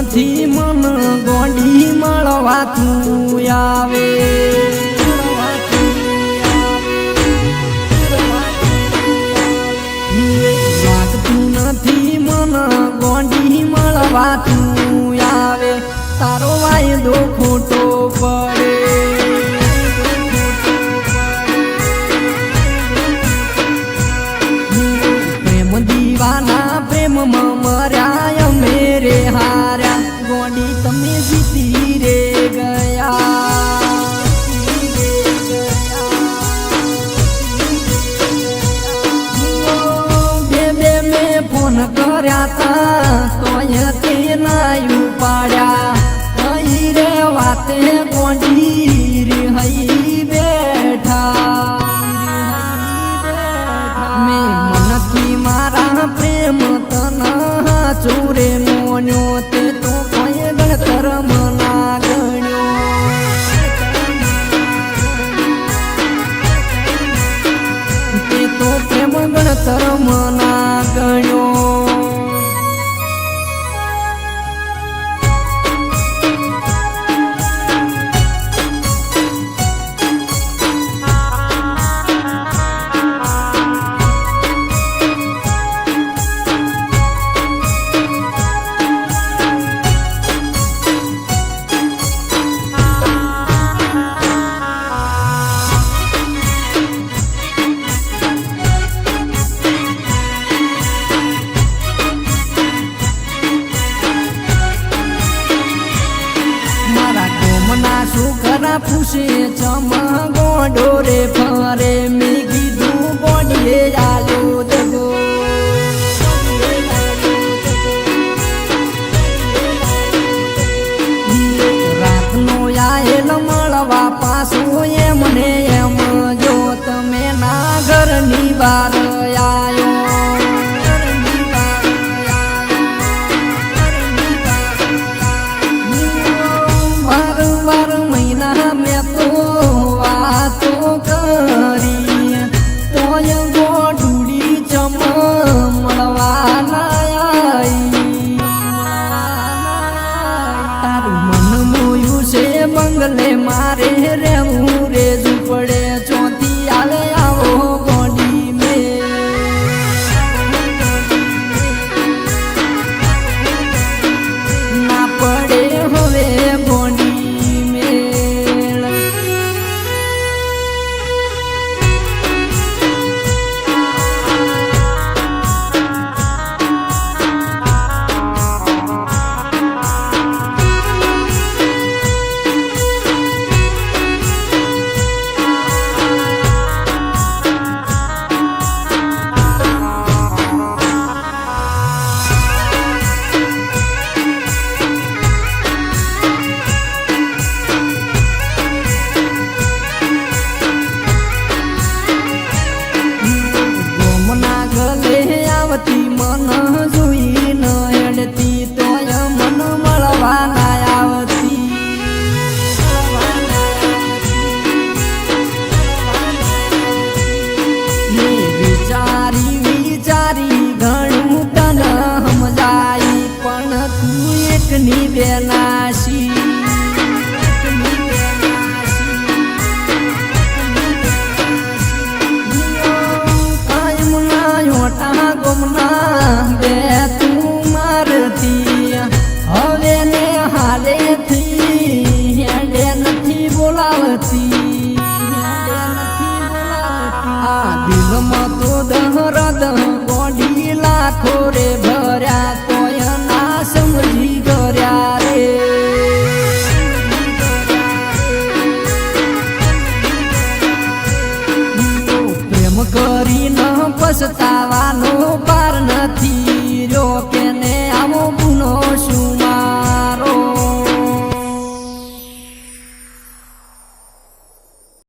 નથી મન ગોંડી મળવા તું આવે લાગતું નથી મન ગોંડી મળવા તું આવે તારો વાયદો ખોટો પડે પ્રેમમાં મર્યા મેરે હાર્યા ગોંડી તમે જીતી રે ગયા બે મેં ફોન કર્યા તા તોય તે ના ઉપાડ્યા હઈ રે વાતે ગોંડી રે હઈ બેઠા મેં મનથી મારા પ્રેમ તના ચોરે મોન્યો તે તો કોઈ ગણતર મના ગણ્યો તે તો પ્રેમ ગણતર મના ગણ્યો છોકરા પૂછે ચમા ગોંડો રે ફરે મેં કીધું ગોંડીએ આલ્યો દગો રાતનો આયેલ મળવા પાછો એમને એમ જો તમે ના ઘરની બહાર આયો બંગલે મારે રહેવું રે ઝૂંપડે ચોથી આલે આવો ગોંડી મે ના પડે હવે ગોંડી મેળ મન જોઈ ન હેડતી તોય મન મળવા ના આવતી વિચારી વિચારી ઘણું તને સમજાઈ પણ તું એકની બેનાશી બે તું મારતી હવે ને હાલેથી હેડે નથી બોલાવતી આ દિલમાં તો દહરદ ગોંડી લાખો રે ભર્યા તોય ના સમજી કર્યા રે પ્રેમ કરી ન પછતાવાનો પાર નથી